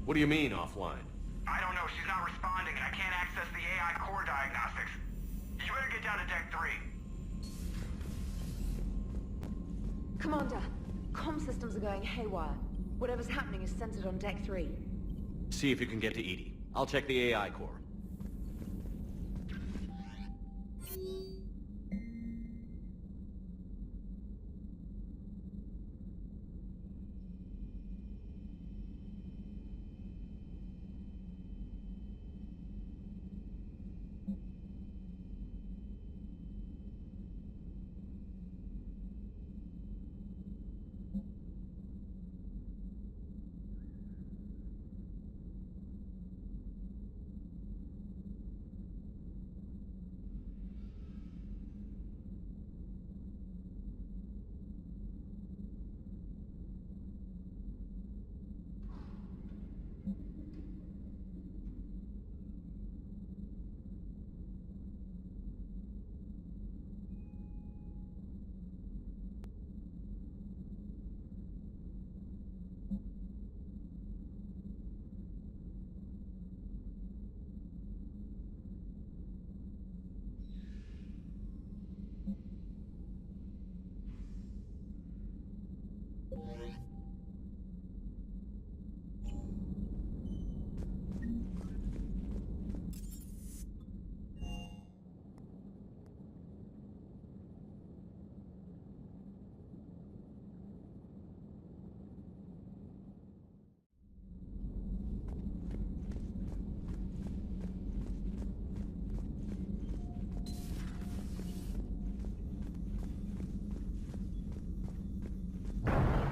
What do you mean, offline? I don't know, she's not responding and I can't access the AI core diagnostics. You better get down to deck 3. Commander, comm systems are going haywire. Whatever's happening is centered on deck 3. See if you can get to Edie. I'll check the AI core.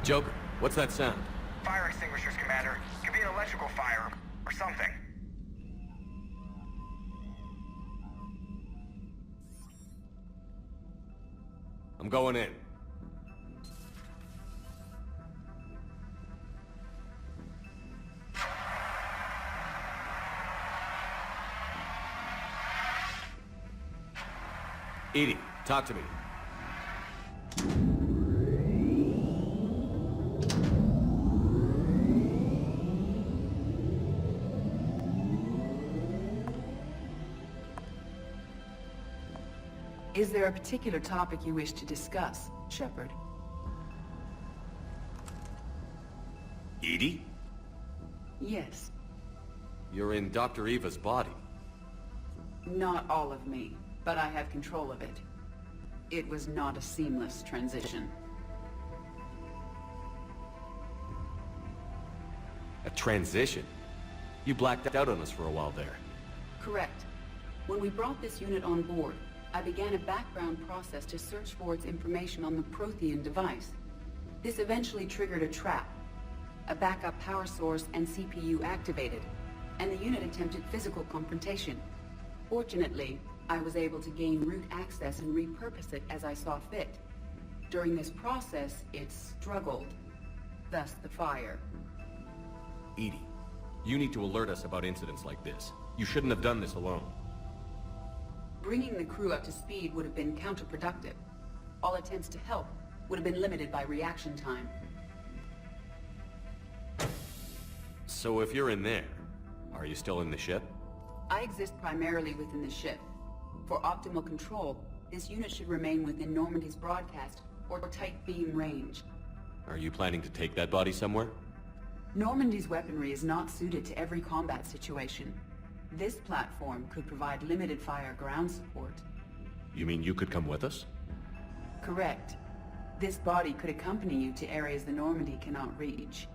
Joker, what's that sound? Fire extinguishers, Commander. Could be an electrical fire, or something. I'm going in. Edie, talk to me. Is there a particular topic you wish to discuss, Shepard? Edie? Yes. You're in Dr. Eva's body. Not all of me, but I have control of it. It was not a seamless transition. A transition? You blacked out on us for a while there. Correct. When we brought this unit on board, I began a background process to search for its information on the Prothean device. This eventually triggered a trap. A backup power source and CPU activated, and the unit attempted physical confrontation. Fortunately, I was able to gain root access and repurpose it as I saw fit. During this process, it struggled. Thus the fire. Edie, you need to alert us about incidents like this. You shouldn't have done this alone. Bringing the crew up to speed would have been counterproductive. All attempts to help would have been limited by reaction time. So if you're in there, are you still in the ship? I exist primarily within the ship. For optimal control, this unit should remain within Normandy's broadcast or tight beam range. Are you planning to take that body somewhere? Normandy's weaponry is not suited to every combat situation. This platform could provide limited fire ground support. You mean you could come with us? Correct. This body could accompany you to areas the Normandy cannot reach.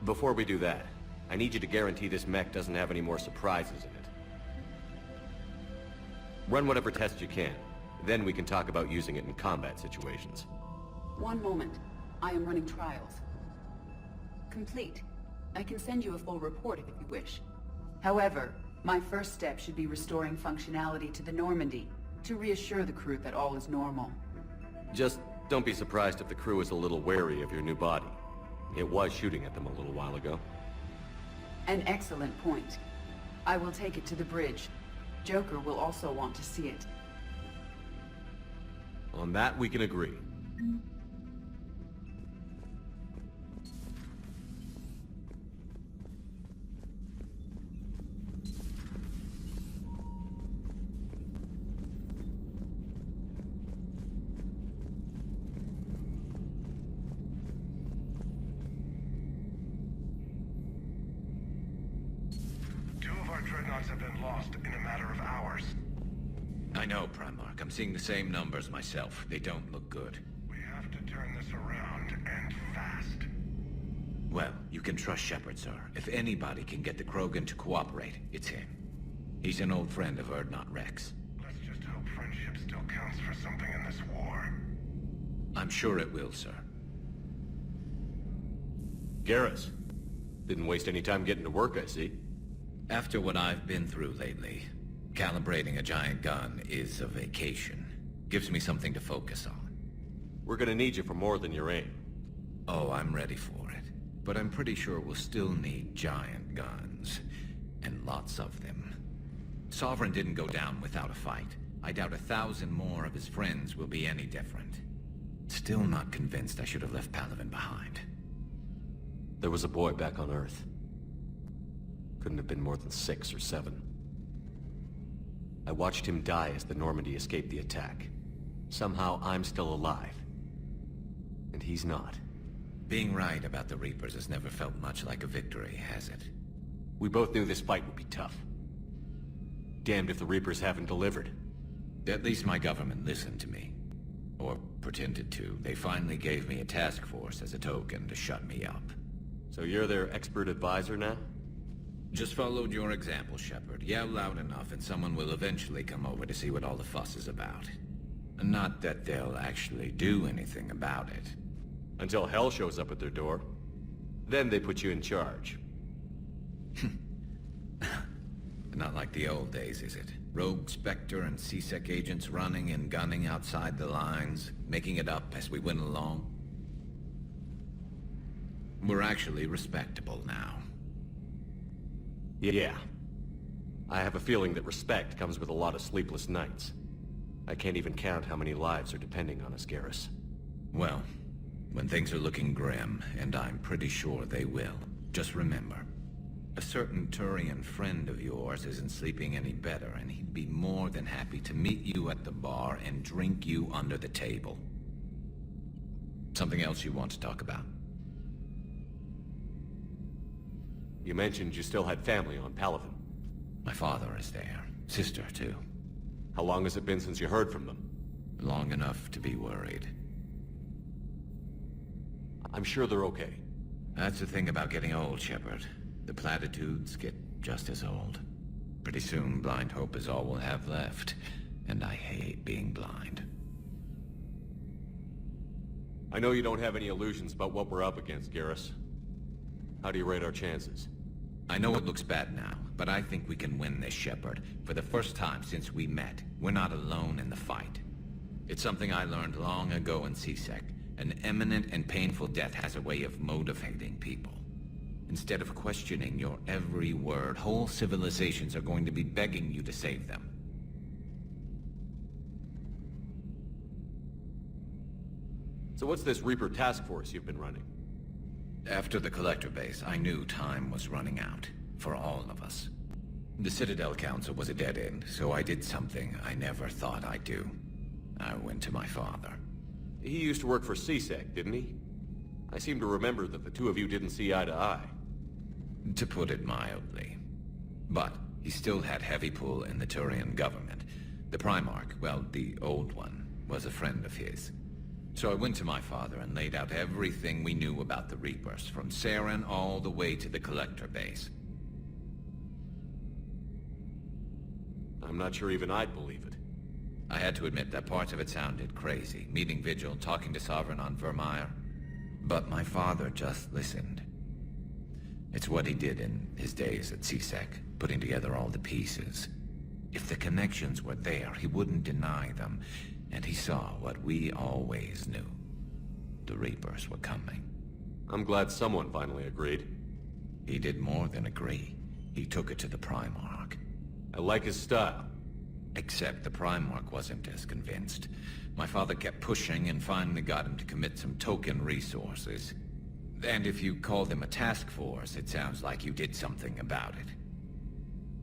Before we do that, I need you to guarantee this mech doesn't have any more surprises in it. Run whatever tests you can. Then we can talk about using it in combat situations. One moment. I am running trials. Complete. I can send you a full report if you wish. However, my first step should be restoring functionality to the Normandy to reassure the crew that all is normal. Just don't be surprised if the crew is a little wary of your new body. It was shooting at them a little while ago. An excellent point. I will take it to the bridge. Joker will also want to see it. On that, we can agree. Dreadnoughts have been lost in a matter of hours. I know, Primarch. I'm seeing the same numbers myself. They don't look good. We have to turn this around, and fast. Well, you can trust Shepard, sir. If anybody can get the Krogan to cooperate, it's him. He's an old friend of Urdnot Rex. Let's just hope friendship still counts for something in this war. I'm sure it will, sir. Garrus. Didn't waste any time getting to work, I see. After what I've been through lately, calibrating a giant gun is a vacation. Gives me something to focus on. We're gonna need you for more than your aim. Oh, I'm ready for it. But I'm pretty sure we'll still need giant guns. And lots of them. Sovereign didn't go down without a fight. I doubt 1,000 more of his friends will be any different. Still not convinced I should have left Palaven behind. There was a boy back on Earth. Couldn't have been more than 6 or 7. I watched him die as the Normandy escaped the attack. Somehow I'm still alive. And he's not. Being right about the Reapers has never felt much like a victory, has it? We both knew this fight would be tough. Damned if the Reapers haven't delivered. At least my government listened to me. Or pretended to. They finally gave me a task force as a token to shut me up. So you're their expert advisor now? Just followed your example, Shepard. Yell loud enough and someone will eventually come over to see what all the fuss is about. Not that they'll actually do anything about it. Until hell shows up at their door. Then they put you in charge. Not like the old days, is it? Rogue Spectre and C-Sec agents running and gunning outside the lines, making it up as we went along. We're actually respectable now. Yeah. I have a feeling that respect comes with a lot of sleepless nights. I can't even count how many lives are depending on us, Garrus. Well, when things are looking grim, and I'm pretty sure they will, just remember, a certain Turian friend of yours isn't sleeping any better, and he'd be more than happy to meet you at the bar and drink you under the table. Something else you want to talk about? You mentioned you still had family on Palaven. My father is there. Sister, too. How long has it been since you heard from them? Long enough to be worried. I'm sure they're okay. That's the thing about getting old, Shepard. The platitudes get just as old. Pretty soon, blind hope is all we'll have left. And I hate being blind. I know you don't have any illusions about what we're up against, Garrus. How do you rate our chances? I know it looks bad now, but I think we can win this, Shepard. For the first time since we met, we're not alone in the fight. It's something I learned long ago in C-Sec. An imminent and painful death has a way of motivating people. Instead of questioning your every word, whole civilizations are going to be begging you to save them. So what's this Reaper task force you've been running? After the Collector base, I knew time was running out. For all of us. The Citadel Council was a dead end, so I did something I never thought I'd do. I went to my father. He used to work for C-Sec, didn't he? I seem to remember that the two of you didn't see eye to eye. To put it mildly. But he still had heavy pull in the Turian government. The Primarch, well, the old one, was a friend of his. So I went to my father and laid out everything we knew about the Reapers, from Saren all the way to the Collector base. I'm not sure even I'd believe it. I had to admit that parts of it sounded crazy, meeting Vigil, talking to Sovereign on Vermeer. But my father just listened. It's what he did in his days at C-Sec, putting together all the pieces. If the connections were there, he wouldn't deny them, and he saw what we always knew. The Reapers were coming. I'm glad someone finally agreed. He did more than agree. He took it to the Primarch. I like his style. Except the Primarch wasn't as convinced. My father kept pushing and finally got him to commit some token resources. And if you call them a task force, it sounds like you did something about it.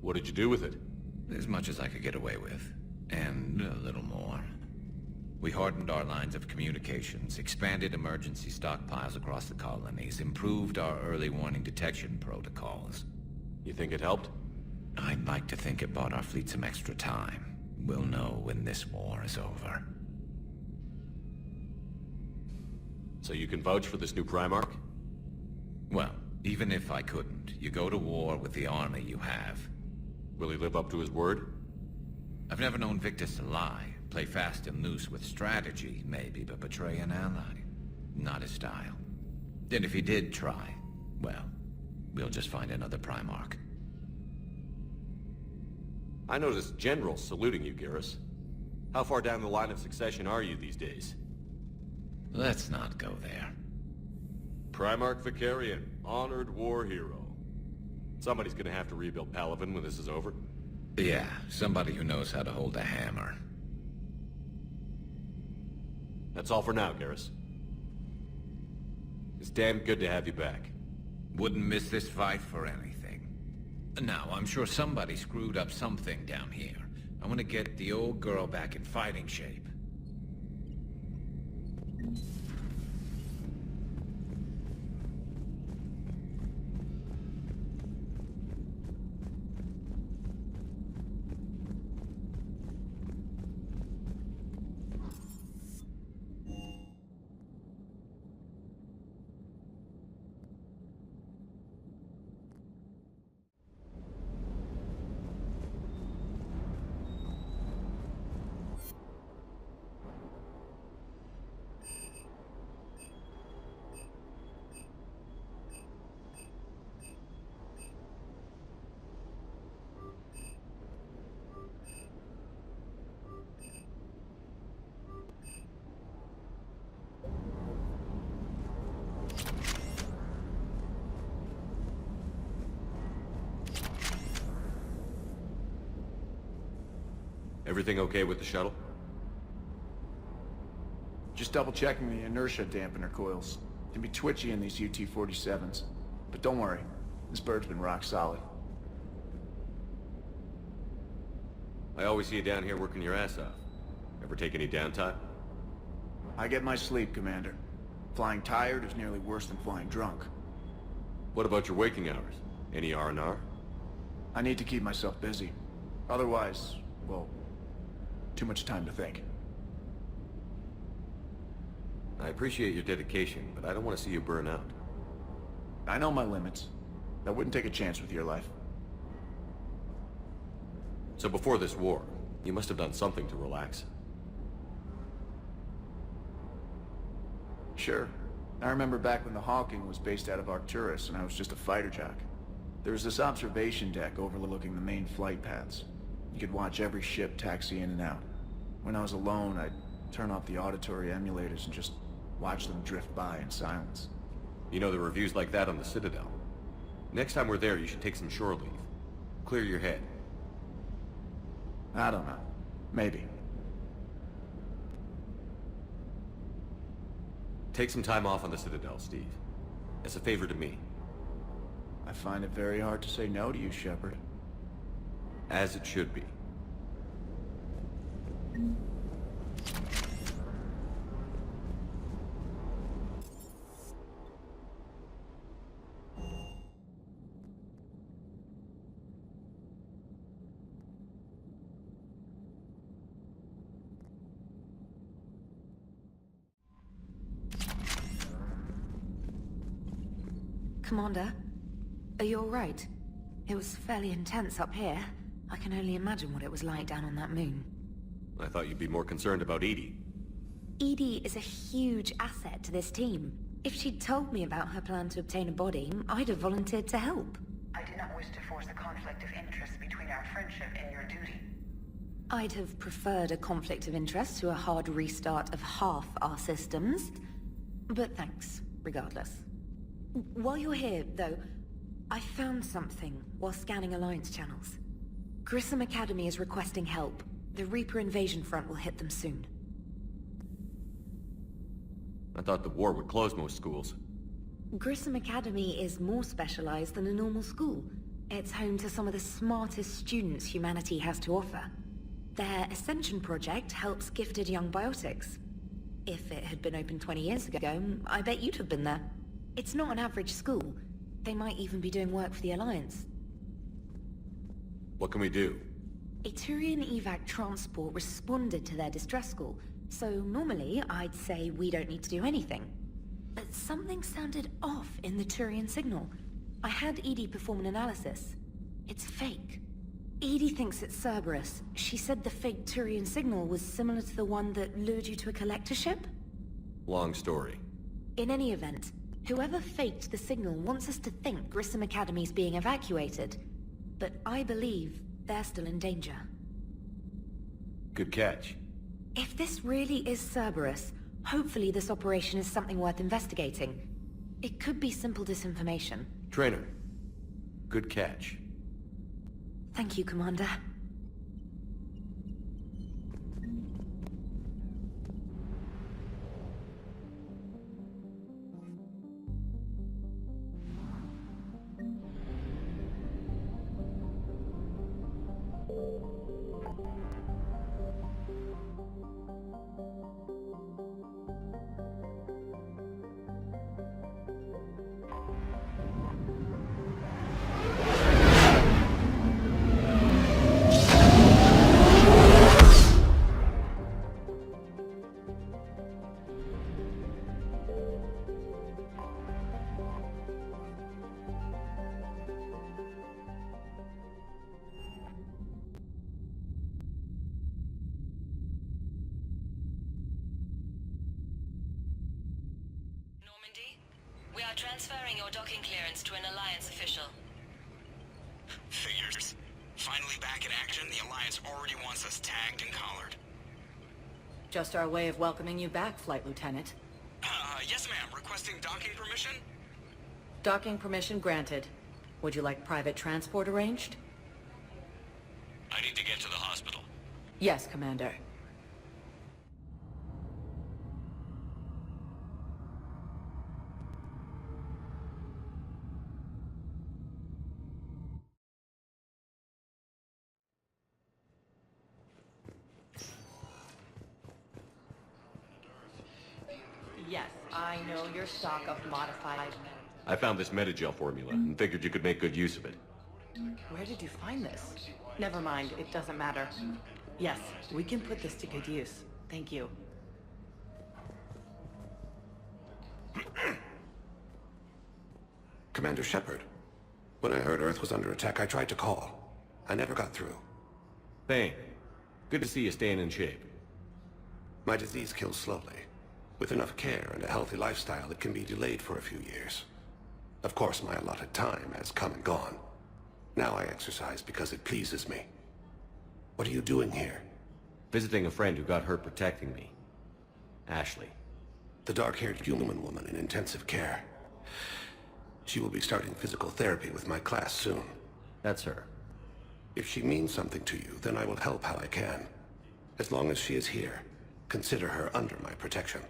What did you do with it? As much as I could get away with. And a little more. We hardened our lines of communications, expanded emergency stockpiles across the colonies, improved our early warning detection protocols. You think it helped? I'd like to think it bought our fleet some extra time. We'll know when this war is over. So you can vouch for this new Primarch? Well, even if I couldn't, you go to war with the army you have. Will he live up to his word? I've never known Victus to lie. Play fast and loose with strategy, maybe, but betray an ally. Not his style. And if he did try, well, we'll just find another Primarch. I noticed generals saluting you, Garrus. How far down the line of succession are you these days? Let's not go there. Primarch Vicarian, honored war hero. Somebody's gonna have to rebuild Palaven when this is over. Yeah, somebody who knows how to hold a hammer. That's all for now, Garrus. It's damn good to have you back. Wouldn't miss this fight for anything. Now, I'm sure somebody screwed up something down here. I want to get the old girl back in fighting shape. Everything okay with the shuttle? Just double-checking the inertia dampener coils. Can be twitchy in these UT-47s. But don't worry, this bird's been rock solid. I always see you down here working your ass off. Ever take any downtime? I get my sleep, Commander. Flying tired is nearly worse than flying drunk. What about your waking hours? Any R&R? I need to keep myself busy. Otherwise, well, too much time to think. I appreciate your dedication, but I don't want to see you burn out. I know my limits. I wouldn't take a chance with your life. So before this war, you must have done something to relax. Sure. I remember back when the Hawking was based out of Arcturus and I was just a fighter jock. There was this observation deck overlooking the main flight paths. You could watch every ship taxi in and out. When I was alone, I'd turn off the auditory emulators and just watch them drift by in silence. You know, there are reviews like that on the Citadel. Next time we're there, you should take some shore leave. Clear your head. I don't know. Maybe. Take some time off on the Citadel, Steve. As a favor to me. I find it very hard to say no to you, Shepard. As it should be. Commander, are you all right? It was fairly intense up here. I can only imagine what it was like down on that moon. I thought you'd be more concerned about Edie. Edie is a huge asset to this team. If she'd told me about her plan to obtain a body, I'd have volunteered to help. I did not wish to force a conflict of interest between our friendship and your duty. I'd have preferred a conflict of interest to a hard restart of half our systems. But thanks, regardless. While you're here, though, I found something while scanning Alliance channels. Grissom Academy is requesting help. The Reaper invasion front will hit them soon. I thought the war would close most schools. Grissom Academy is more specialized than a normal school. It's home to some of the smartest students humanity has to offer. Their Ascension project helps gifted young biotics. If it had been open 20 years ago, I bet you'd have been there. It's not an average school. They might even be doing work for the Alliance. What can we do? A Turian evac transport responded to their distress call, so normally I'd say we don't need to do anything. But something sounded off in the Turian signal. I had Edie perform an analysis. It's fake. Edie thinks it's Cerberus. She said the fake Turian signal was similar to the one that lured you to a collector ship? Long story. In any event, whoever faked the signal wants us to think Grissom Academy's being evacuated. But I believe they're still in danger. Good catch. If this really is Cerberus, hopefully this operation is something worth investigating. It could be simple disinformation. Trainer. Good catch. Thank you, Commander. We are transferring your docking clearance to an Alliance official. Figures. Finally back in action, the Alliance already wants us tagged and collared. Just our way of welcoming you back, Flight Lieutenant. Yes ma'am. Requesting docking permission? Docking permission granted. Would you like private transport arranged? I need to get to the hospital. Yes, Commander. Yes, I know your stock of modified... I found this metagel formula and figured you could make good use of it. Where did you find this? Never mind, it doesn't matter. Yes, we can put this to good use. Thank you. Commander Shepard. When I heard Earth was under attack, I tried to call. I never got through. Thane, good to see you staying in shape. My disease kills slowly. With enough care and a healthy lifestyle, it can be delayed for a few years. Of course, my allotted time has come and gone. Now I exercise because it pleases me. What are you doing here? Visiting a friend who got hurt protecting me. Ashley. The dark-haired human woman in intensive care. She will be starting physical therapy with my class soon. That's her. If she means something to you, then I will help how I can. As long as she is here, consider her under my protection.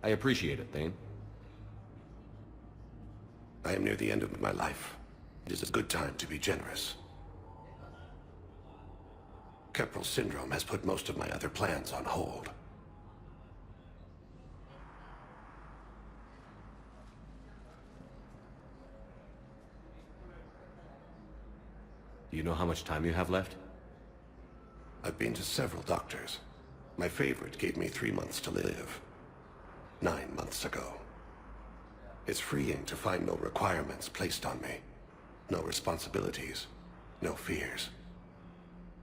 I appreciate it, Thane. I am near the end of my life. It is a good time to be generous. Keppel syndrome has put most of my other plans on hold. Do you know how much time you have left? I've been to several doctors. My favorite gave me 3 months to live. 9 months ago. It's freeing to find no requirements placed on me. No responsibilities. No fears.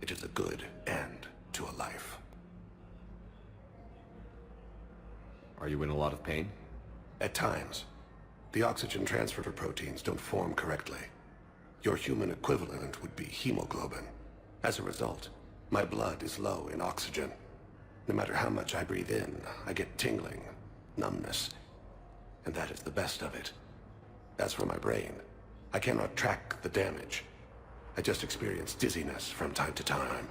It is a good end to a life. Are you in a lot of pain? At times. The oxygen transfer proteins don't form correctly. Your human equivalent would be hemoglobin. As a result, my blood is low in oxygen. No matter how much I breathe in, I get tingling, numbness, and that is the best of it. As for my brain, I cannot track the damage. I just experience dizziness from time to time.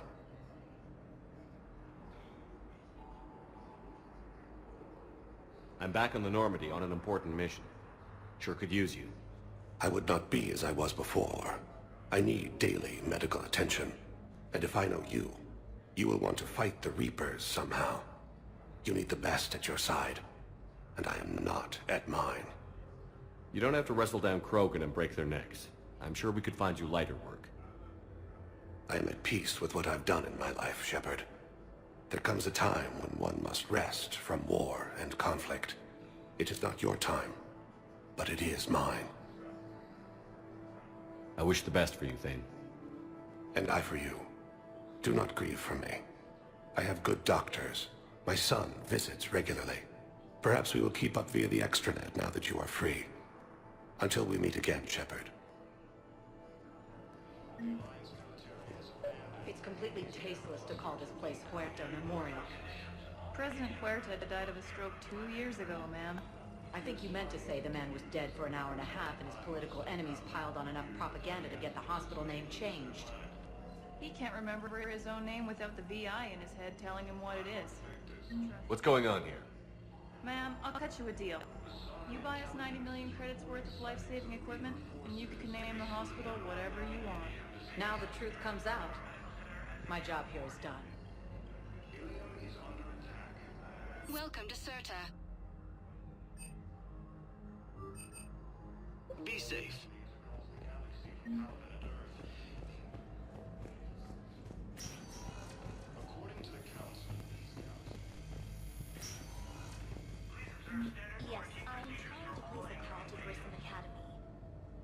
I'm back on the Normandy on an important mission. Sure could use you. I would not be as I was before. I need daily medical attention. And if I know you, you will want to fight the Reapers somehow. You need the best at your side, and I am not at mine. You don't have to wrestle down Krogan and break their necks. I'm sure we could find you lighter work. I am at peace with what I've done in my life, Shepard. There comes a time when one must rest from war and conflict. It is not your time, but it is mine. I wish the best for you, Thane. And I for you. Do not grieve for me. I have good doctors. My son visits regularly. Perhaps we will keep up via the extranet now that you are free. Until we meet again, Shepard. It's completely tasteless to call this place Puerto Memorial. President Puerta died of a stroke 2 years ago, ma'am. I think you meant to say the man was dead for an hour and a half and his political enemies piled on enough propaganda to get the hospital name changed. He can't remember his own name without the VI in his head telling him what it is. What's going on here? Ma'am, I'll cut you a deal. You buy us 90 million credits worth of life-saving equipment, and you can name the hospital whatever you want. Now the truth comes out. My job here is done. Welcome to Certa. Be safe. Yes, I'm trying to place a call to Grissom Academy.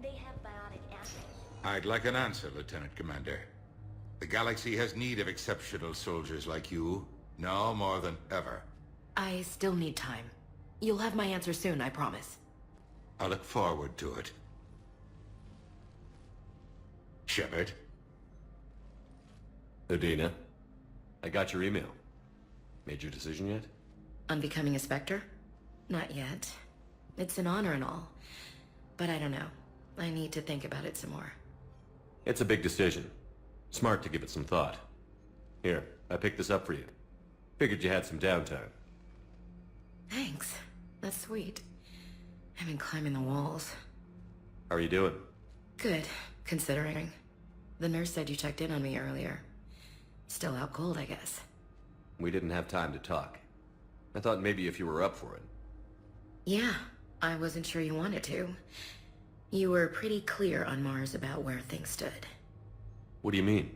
They have biotic ammo. I'd like an answer, Lieutenant Commander. The galaxy has need of exceptional soldiers like you, now more than ever. I still need time. You'll have my answer soon, I promise. I look forward to it. Shepard? Udina, I got your email. Made your decision yet? On becoming a Spectre? Not yet. It's an honor and all. But I don't know. I need to think about it some more. It's a big decision. Smart to give it some thought. Here, I picked this up for you. Figured you had some downtime. Thanks. That's sweet. I've been climbing the walls. How are you doing? Good, considering. The nurse said you checked in on me earlier. Still out cold, I guess. We didn't have time to talk. I thought maybe if you were up for it. Yeah, I wasn't sure you wanted to. You were pretty clear on Mars about where things stood. What do you mean?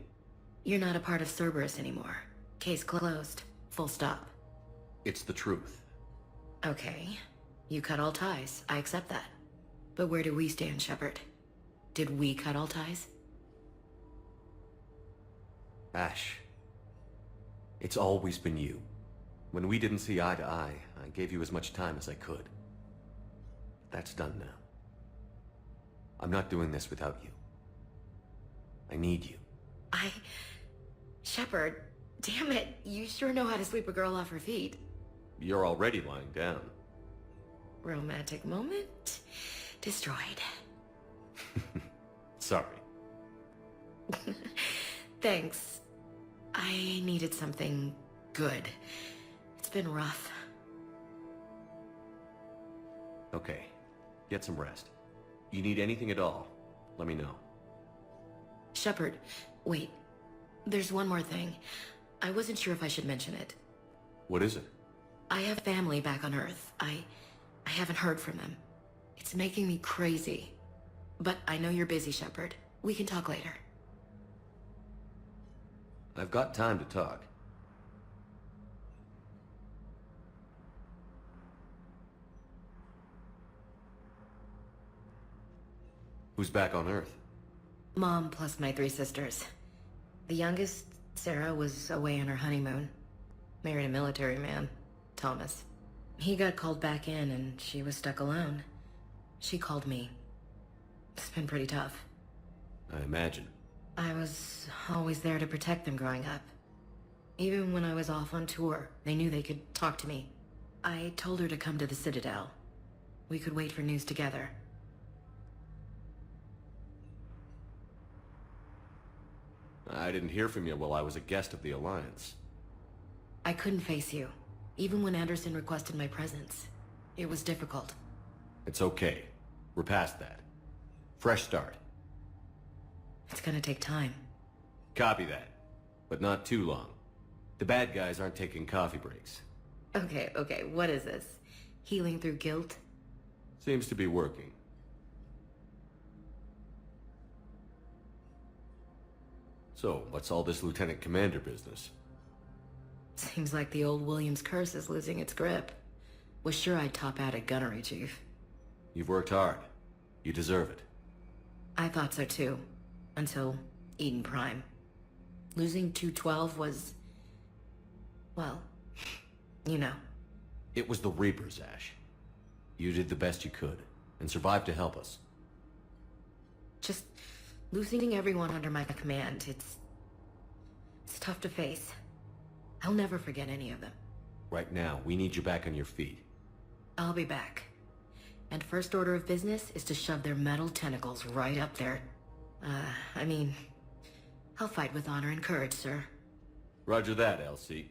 You're not a part of Cerberus anymore. Case closed. Full stop. It's the truth. Okay. You cut all ties. I accept that. But where do we stand, Shepard? Did we cut all ties? Ash. It's always been you. When we didn't see eye to eye, I gave you as much time as I could. That's done now. I'm not doing this without you. I need you. Shepard, damn it, you sure know how to sweep a girl off her feet. You're already lying down. Romantic moment destroyed. Sorry. Thanks. I needed something good. It's been rough. Okay. Get some rest. You need anything at all, let me know. Shepard, wait. There's one more thing. I wasn't sure if I should mention it. What is it? I have family back on Earth. I haven't heard from them. It's making me crazy. But I know you're busy, Shepard. We can talk later. I've got time to talk. Who's back on Earth? Mom plus my 3 sisters. The youngest, Sarah, was away on her honeymoon. Married a military man, Thomas. He got called back in and she was stuck alone. She called me. It's been pretty tough. I imagine. I was always there to protect them growing up. Even when I was off on tour, they knew they could talk to me. I told her to come to the Citadel. We could wait for news together. I didn't hear from you while I was a guest of the Alliance. I couldn't face you, even when Anderson requested my presence. It was difficult. It's okay. We're past that. Fresh start. It's gonna take time. Copy that. But not too long. The bad guys aren't taking coffee breaks. Okay, what is this? Healing through guilt? Seems to be working. So, what's all this Lieutenant Commander business? Seems like the old Williams curse is losing its grip. Was sure I'd top out at gunnery, Chief. You've worked hard. You deserve it. I thought so too. Until Eden Prime. Losing 212 was... well, you know. It was the Reapers, Ash. You did the best you could, and survived to help us. Just losing everyone under my command, it's tough to face. I'll never forget any of them. Right now, we need you back on your feet. I'll be back. And first order of business is to shove their metal tentacles right up there. I mean, I'll fight with honor and courage, sir. Roger that, LC.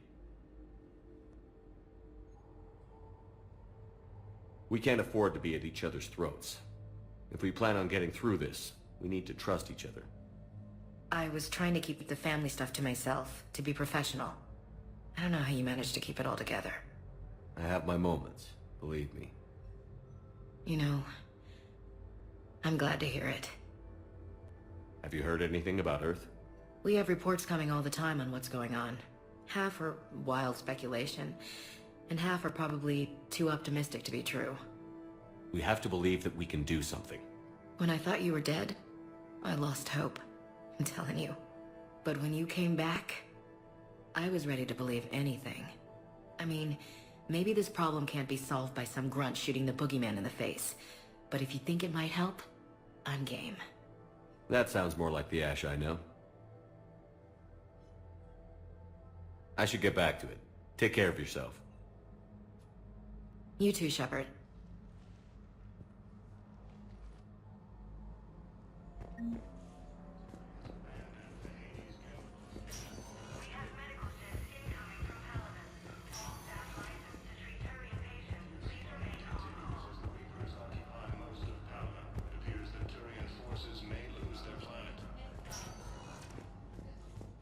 We can't afford to be at each other's throats. If we plan on getting through this, we need to trust each other. I was trying to keep the family stuff to myself, to be professional. I don't know how you managed to keep it all together. I have my moments, believe me. You know, I'm glad to hear it. Have you heard anything about Earth? We have reports coming all the time on what's going on. Half are wild speculation, and half are probably too optimistic to be true. We have to believe that we can do something. When I thought you were dead, I lost hope. I'm telling you. But when you came back, I was ready to believe anything. I mean, maybe this problem can't be solved by some grunt shooting the boogeyman in the face. But if you think it might help, I'm game. That sounds more like the Ash I know. I should get back to it. Take care of yourself. You too, Shepard.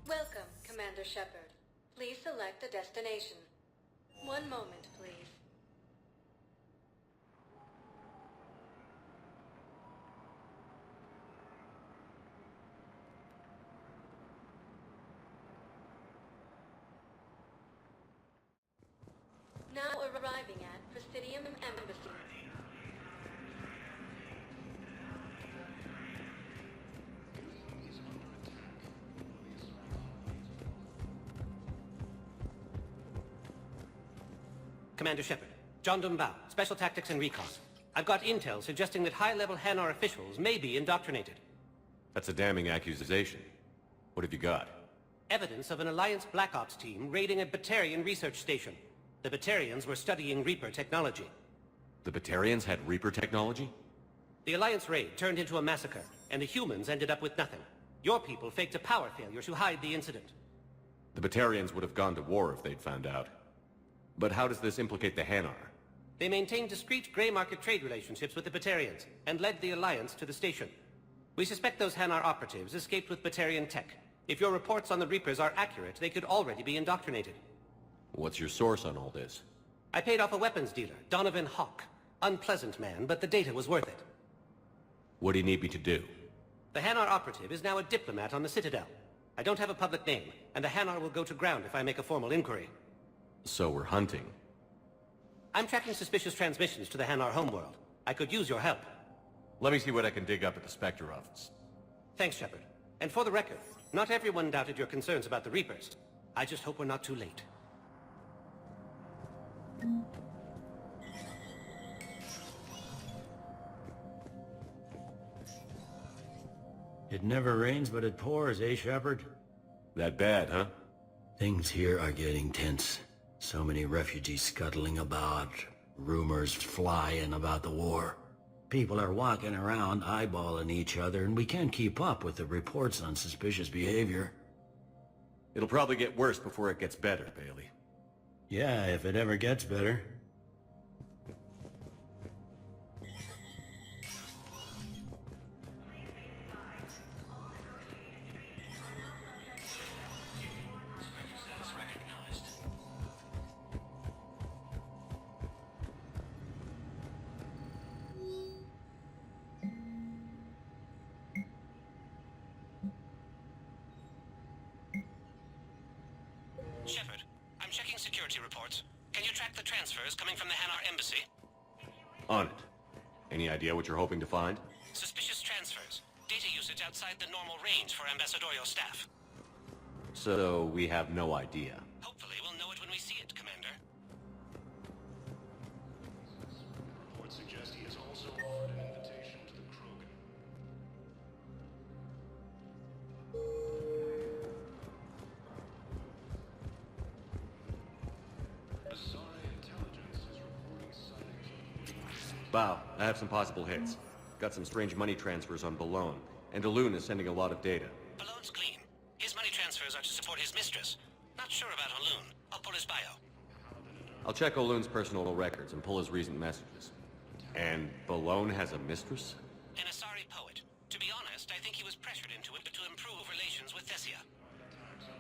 Welcome, Commander Shepard. Please select a destination. One moment, please. Now arriving at Presidium Embassy. Commander Shepard, John Dumbao, Special Tactics and Recon. I've got intel suggesting that high-level Hanar officials may be indoctrinated. That's a damning accusation. What have you got? Evidence of an Alliance Black Ops team raiding a Batarian research station. The Batarians were studying Reaper technology. The Batarians had Reaper technology? The Alliance raid turned into a massacre, and the humans ended up with nothing. Your people faked a power failure to hide the incident. The Batarians would have gone to war if they'd found out. But how does this implicate the Hanar? They maintained discreet gray market trade relationships with the Batarians, and led the Alliance to the station. We suspect those Hanar operatives escaped with Batarian tech. If your reports on the Reapers are accurate, they could already be indoctrinated. What's your source on all this? I paid off a weapons dealer, Donovan Hawk. Unpleasant man, but the data was worth it. What do you need me to do? The Hanar operative is now a diplomat on the Citadel. I don't have a public name, and the Hanar will go to ground if I make a formal inquiry. So we're hunting. I'm tracking suspicious transmissions to the Hanar homeworld. I could use your help. Let me see what I can dig up at the Spectre office. Thanks, Shepard. And for the record, not everyone doubted your concerns about the Reapers. I just hope we're not too late. It never rains, but it pours, eh, Shepard? That bad, huh? Things here are getting tense. So many refugees scuttling about, rumors flying about the war. People are walking around eyeballing each other, and we can't keep up with the reports on suspicious behavior. It'll probably get worse before it gets better, Bailey. Yeah, if it ever gets better. transfers coming from the Hanar embassy. On it. Any idea what you're hoping to find? Suspicious transfers. Data usage outside the normal range for ambassadorial staff. So we have no idea. Hopefully we'll know it when we see it, Commander. Reports suggest he has also offered an invitation to the Krogan. Bow, I have some possible hits. Got some strange money transfers on Balone, and Alun is sending a lot of data. Balone's clean. His money transfers are to support his mistress. Not sure about Alun. I'll pull his bio. I'll check Olun's personal records and pull his recent messages. And Balone has a mistress? An Asari poet. To be honest, I think he was pressured into it to improve relations with Thessia.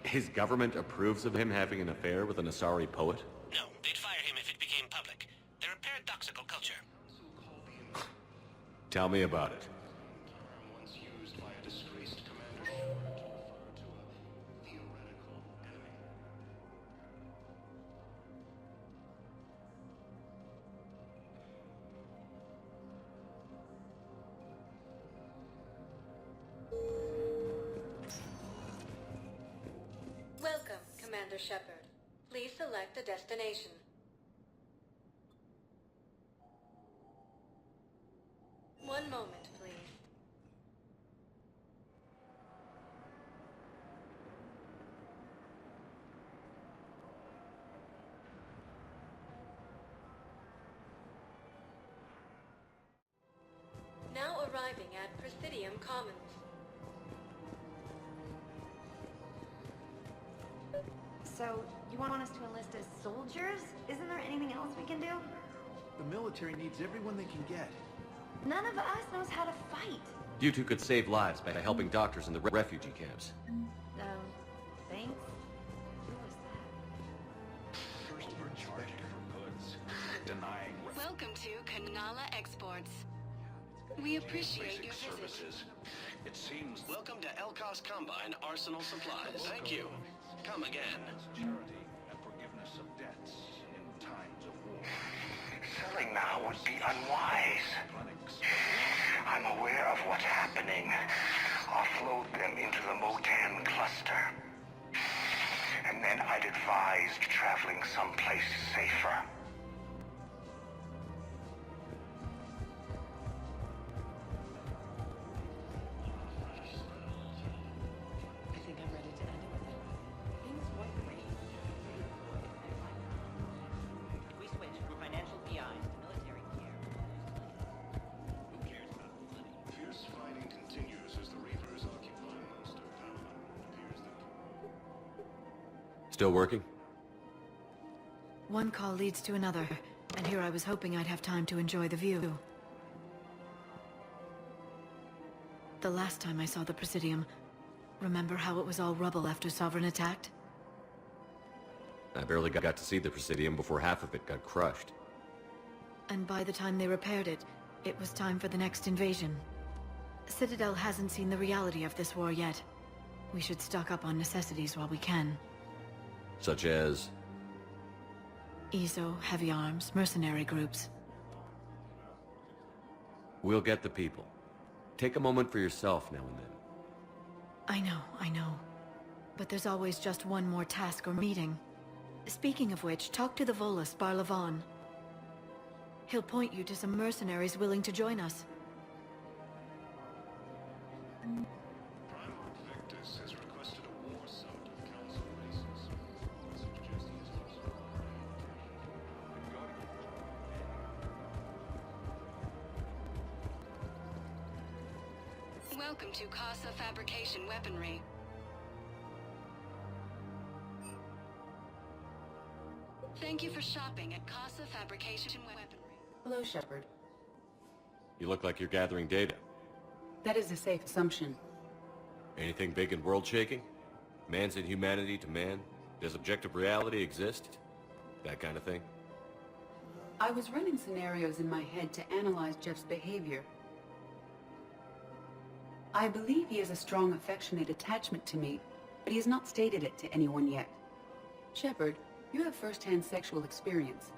His government approves of him having an affair with an Asari poet? No, they'd fire him if it became public. They're a paradoxical culture. Tell me about it. Once used by a disgraced Commander Shepard to refer to a theoretical enemy. Welcome, Commander Shepard. Please select a destination. One moment, please. Now arriving at Presidium Commons. So, you want us to enlist as soldiers? Isn't there anything else we can do? The military needs everyone they can get. None of us knows how to fight. You two could save lives by helping doctors in the refugee camps. Thanks? First we're charging for goods, denying Welcome to Kanala Exports. We appreciate your visit. services. It seems Welcome to Elkos Combine Arsenal Supplies. Thank you. Come again. charity and forgiveness of debts in times of war. Selling now would be unwise. I'm aware of what's happening. Offload them into the Motan cluster. And then I'd advise traveling someplace safer. I think I'm ready to end it with it. Things went great. We switched from financial PIs to military care. Who cares about the money? Fierce fighting continues as the Reapers occupy most of Palawan. It appears that Still working? One call leads to another, and here I was hoping I'd have time to enjoy the view. The last time I saw the Presidium, remember how it was all rubble after Sovereign attacked? I barely got to see the Presidium before half of it got crushed. And by the time they repaired it, it was time for the next invasion. Citadel hasn't seen the reality of this war yet. We should stock up on necessities while we can. Such as? ESO, heavy arms, mercenary groups. We'll get the people. Take a moment for yourself now and then. I know. But there's always just one more task or meeting. Speaking of which, talk to the Volus, Barlavon. He'll point you to some mercenaries willing to join us. Primarch Victus has requested a war summit of council races. Suggest he is also Welcome to Casa Fabrication Weaponry. Thank you for shopping at Casa Fabrication Weaponry. Hello, Shepard. You look like you're gathering data. That is a safe assumption. Anything big and world-shaking? Man's inhumanity to man? Does objective reality exist? That kind of thing? I was running scenarios in my head to analyze Jeff's behavior. I believe he has a strong affectionate attachment to me, but he has not stated it to anyone yet. Shepard, you have first-hand sexual experience.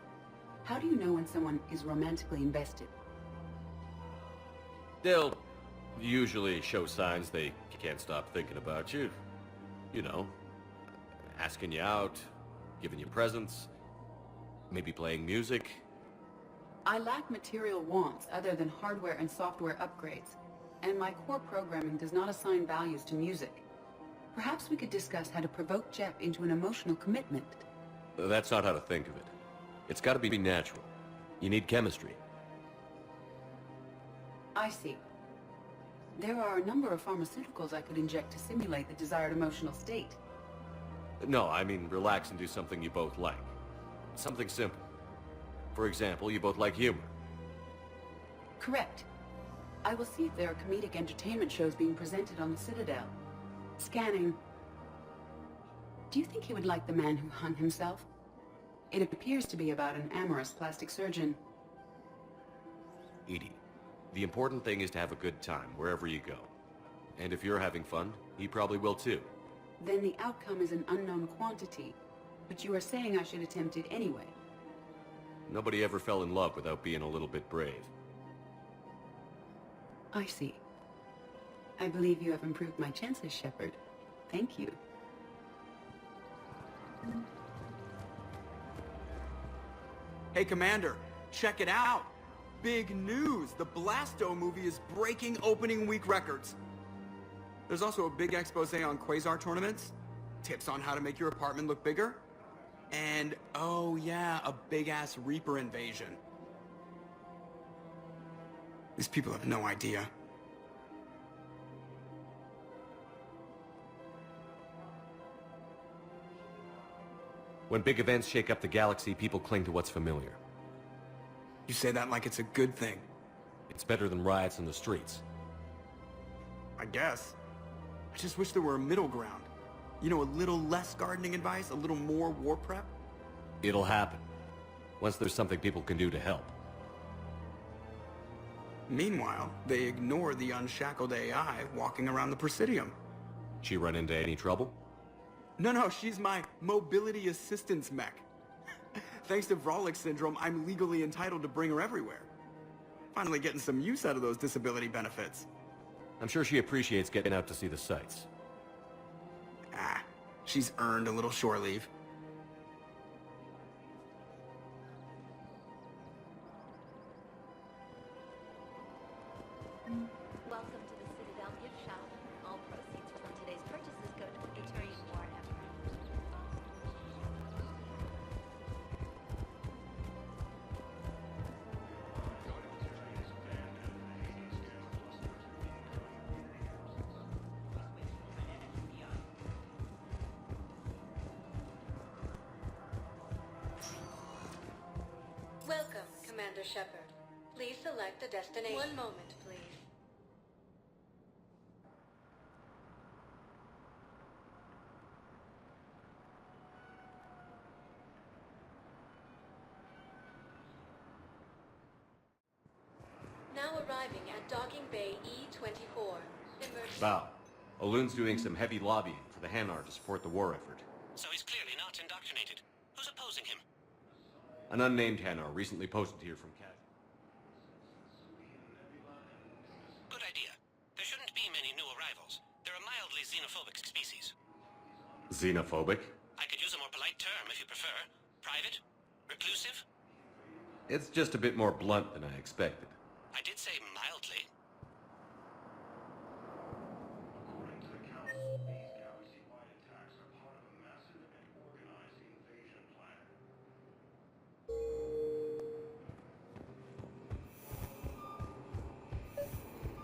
How do you know when someone is romantically invested? They'll usually show signs they can't stop thinking about you. You know, asking you out, giving you presents, maybe playing music. I lack material wants other than hardware and software upgrades, and my core programming does not assign values to music. Perhaps we could discuss how to provoke Jep into an emotional commitment. That's not how to think of it. It's gotta be natural. You need chemistry. I see. There are a number of pharmaceuticals I could inject to simulate the desired emotional state. No, I mean relax and do something you both like. Something simple. For example, you both like humor. Correct. I will see if there are comedic entertainment shows being presented on the Citadel. Scanning. Do you think he would like The Man Who Hung Himself? It appears to be about an amorous plastic surgeon. Edie, the important thing is to have a good time wherever you go. And if you're having fun, he probably will too. Then the outcome is an unknown quantity. But you are saying I should attempt it anyway. Nobody ever fell in love without being a little bit brave. I see. I believe you have improved my chances, Shepard. Thank you. Hey, Commander, check it out. Big news! The Blasto movie is breaking opening week records. There's also a big expose on Quasar tournaments, tips on how to make your apartment look bigger, and, oh yeah, a big-ass Reaper invasion. These people have no idea. When big events shake up the galaxy, people cling to what's familiar. You say that like it's a good thing. It's better than riots in the streets. I guess. I just wish there were a middle ground. You know, a little less gardening advice, a little more war prep. It'll happen. Once there's something people can do to help. Meanwhile, they ignore the unshackled AI walking around the Presidium. She run into any trouble? No, she's my mobility assistance mech. Thanks to Vrolic syndrome, I'm legally entitled to bring her everywhere. Finally getting some use out of those disability benefits. I'm sure she appreciates getting out to see the sights. Ah, she's earned a little shore leave. Welcome to the Citadel gift shop. All proceeds from today's purchases go to the Batarian War effort. Welcome, Commander Shepard. Please select a destination. One moment, please. Now arriving at Docking Bay E-24. Emergency. Bow. Olun's doing some heavy lobbying for the Hanar to support the war effort. So he's clearly not indoctrinated. Who's opposing him? An unnamed Hanar recently posted here from Cash. Good idea. There shouldn't be many new arrivals. They're a mildly xenophobic species. Xenophobic? I could use a more polite term if you prefer. Private? Reclusive? It's just a bit more blunt than I expected. I did say mildly.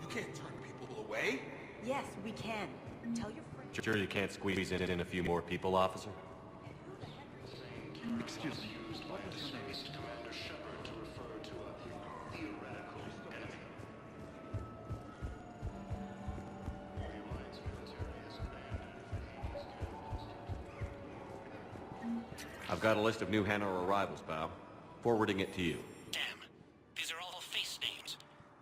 You can't turn people away. Yes, we can. Tell your friends. Sure you can't squeeze in a few more people, officer? Excuse me. What was your name? Commander Shepard to refer to a theoretical enemy. The Alliance military has abandoned. I've got a list of new Hanar arrivals, Bow. Forwarding it to you. Damn. These are all face names.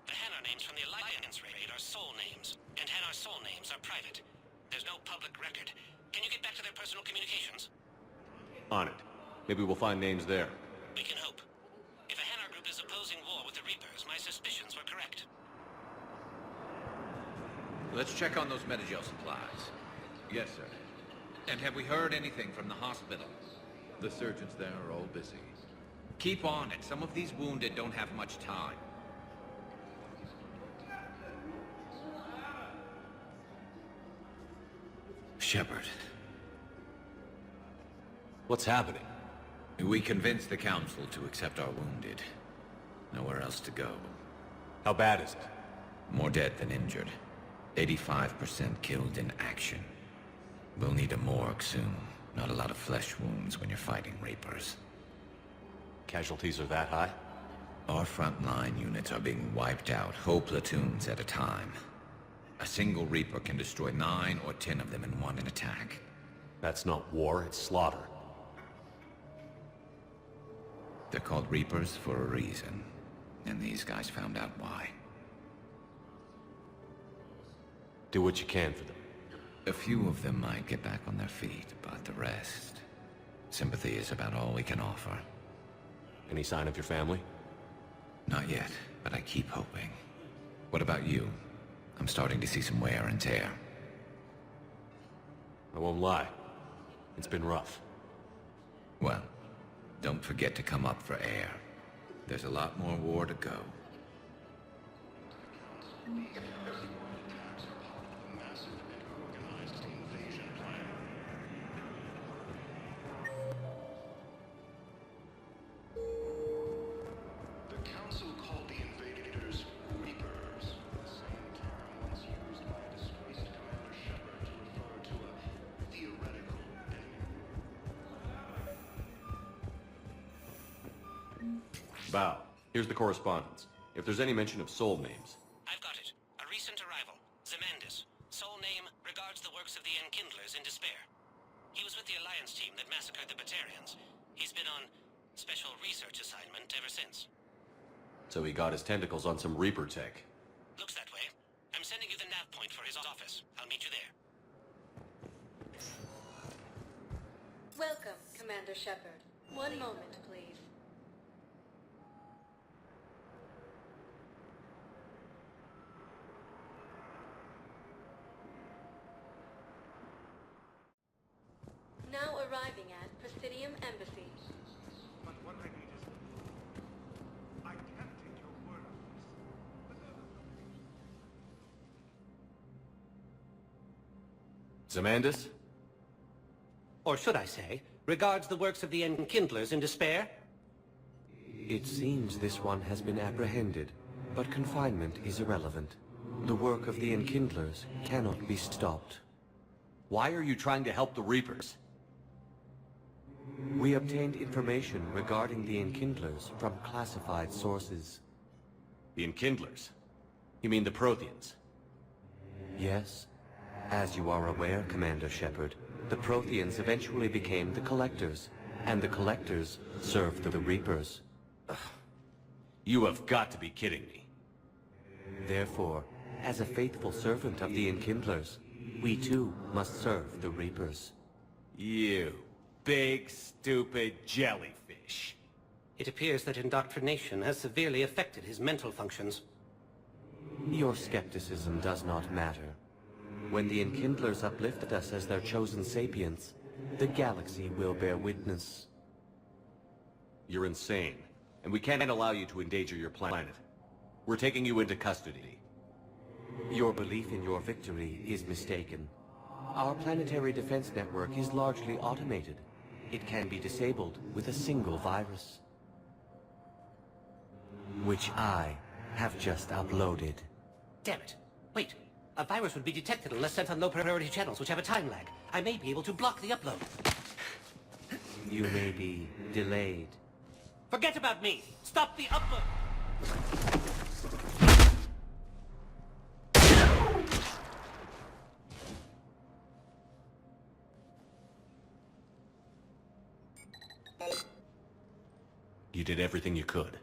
The Hanar names from the Alliance raid are soul names, and Hanar soul names are private. There's no public record. Can you get back to their personal communications? On it. Maybe we'll find names there. We can hope. Let's check on those Metagel supplies. Yes, sir. And have we heard anything from the hospital? The surgeons there are all busy. Keep on it. Some of these wounded don't have much time. Shepard. What's happening? We convinced the Council to accept our wounded. Nowhere else to go. How bad is it? More dead than injured. 85% killed in action. We'll need a morgue soon. Not a lot of flesh wounds when you're fighting Reapers. Casualties are that high? Our frontline units are being wiped out, whole platoons at a time. A single Reaper can destroy 9 or 10 of them in one attack. That's not war, it's slaughter. They're called Reapers for a reason, and these guys found out why. Do what you can for them. A few of them might get back on their feet, but the rest... sympathy is about all we can offer. Any sign of your family? Not yet, but I keep hoping. What about you? I'm starting to see some wear and tear. I won't lie. It's been rough. Well, don't forget to come up for air. There's a lot more war to go. The Council called the invaders Reapers, the same term once used by disgraced Commander Shepard to refer to a theoretical enemy. Bow. Here's the correspondence. If there's any mention of soul names. I've got it. A recent arrival. Zemandis. Soul name regards the works of the Enkindlers in despair. He was with the Alliance team that massacred the Batarians. He's been on special research assignment ever since. So he got his tentacles on some Reaper tech. Looks that way. I'm sending you the nav point for his office. I'll meet you there. Welcome, Commander Shepard. One moment, please. Now arriving at Presidium Embassy. But what I need is... I can't take your word on this. Zemandis? Or should I say, regards the works of the Enkindlers in despair? It seems this one has been apprehended, but confinement is irrelevant. The work of the Enkindlers cannot be stopped. Why are you trying to help the Reapers? We obtained information regarding the Enkindlers from classified sources. The Enkindlers? You mean the Protheans? Yes. As you are aware, Commander Shepard, the Protheans eventually became the Collectors, and the Collectors served the Reapers. You have got to be kidding me. Therefore, as a faithful servant of the Enkindlers, we too must serve the Reapers. You big, stupid jellyfish. It appears that indoctrination has severely affected his mental functions. Your skepticism does not matter. When the Enkindlers uplifted us as their chosen sapients, the galaxy will bear witness. You're insane, and we can't allow you to endanger your planet. We're taking you into custody. Your belief in your victory is mistaken. Our planetary defense network is largely automated. It can be disabled with a single virus, which I have just uploaded. Damn it. Wait. A virus would be detected unless sent on low-priority channels, which have a time lag. I may be able to block the upload. You may be delayed. Forget about me! Stop the upload! You did everything you could.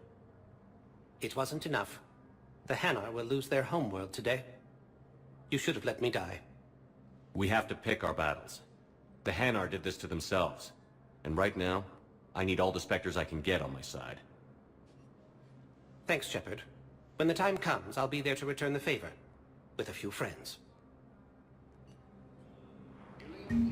It wasn't enough. The Hanar will lose their homeworld today. You should have let me die. We have to pick our battles. The Hanar did this to themselves. And right now, I need all the Spectres I can get on my side. Thanks, Shepard. When the time comes, I'll be there to return the favor. With a few friends. Welcome,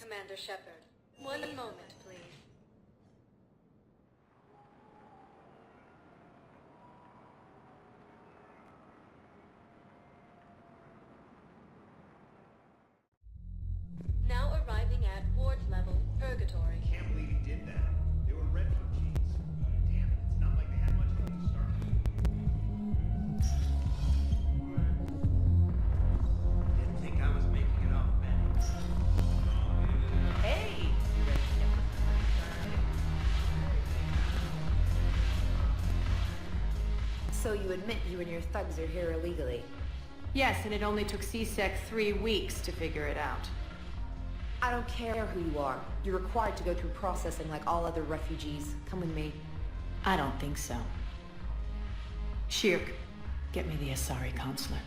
Commander Shepard. One moment, please. Now arriving at ward level purgatory. Can't believe he did that. They were refugees. Damn it, it's not like they had much left to start with. Didn't think I was making it off, man. Hey! So you admit you and your thugs are here illegally? Yes, and it only took CSEC 3 weeks to figure it out. I don't care who you are. You're required to go through processing like all other refugees. Come with me. I don't think so. Shirk, get me the Asari consulate.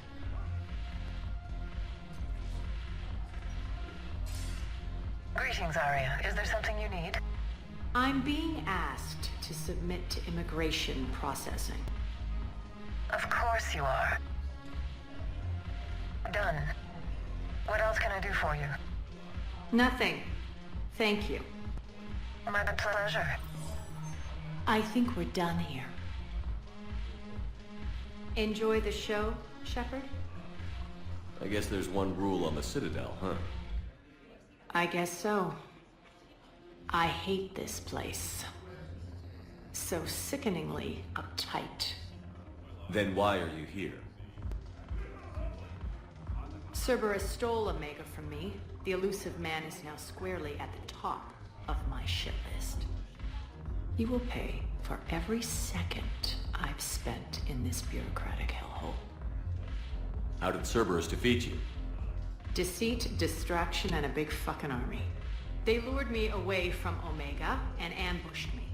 Greetings, Arya. Is there something you need? I'm being asked to submit to immigration processing. Of course you are. Done. What else can I do for you? Nothing. Thank you. My pleasure. I think we're done here. Enjoy the show, Shepard? I guess there's one rule on the Citadel, huh? I guess so. I hate this place. So sickeningly uptight. Then why are you here? Cerberus stole Omega from me. The elusive man is now squarely at the top of my shit list. He will pay for every second I've spent in this bureaucratic hellhole. How did Cerberus defeat you? Deceit, distraction, and a big fucking army. They lured me away from Omega and ambushed me.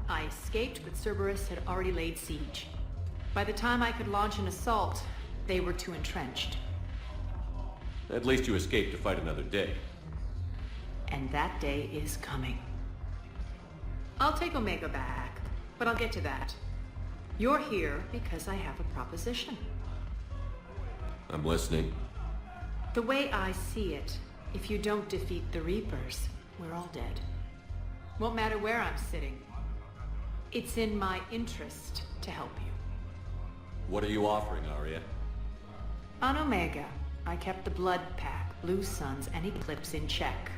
I escaped, but Cerberus had already laid siege. By the time I could launch an assault, they were too entrenched. At least you escaped to fight another day. And that day is coming. I'll take Omega back, but I'll get to that. You're here because I have a proposition. I'm listening. The way I see it, if you don't defeat the Reapers, we're all dead. Won't matter where I'm sitting. It's in my interest to help you. What are you offering, Arya? On Omega, I kept the Blood Pack, Blue Suns, and Eclipse in check.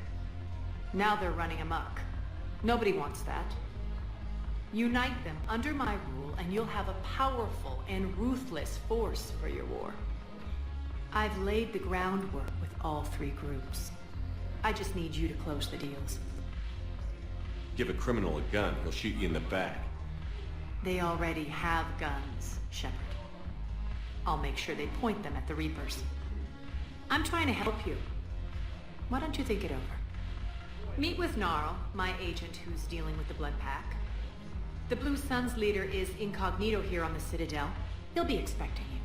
Now they're running amok. Nobody wants that. Unite them under my rule, and you'll have a powerful and ruthless force for your war. I've laid the groundwork with all 3 groups. I just need you to close the deals. Give a criminal a gun, he'll shoot you in the back. They already have guns, Shepard. I'll make sure they point them at the Reapers. I'm trying to help you. Why don't you think it over? Meet with Gnarl, my agent who's dealing with the Blood Pack. The Blue Suns leader is incognito here on the Citadel. He'll be expecting you.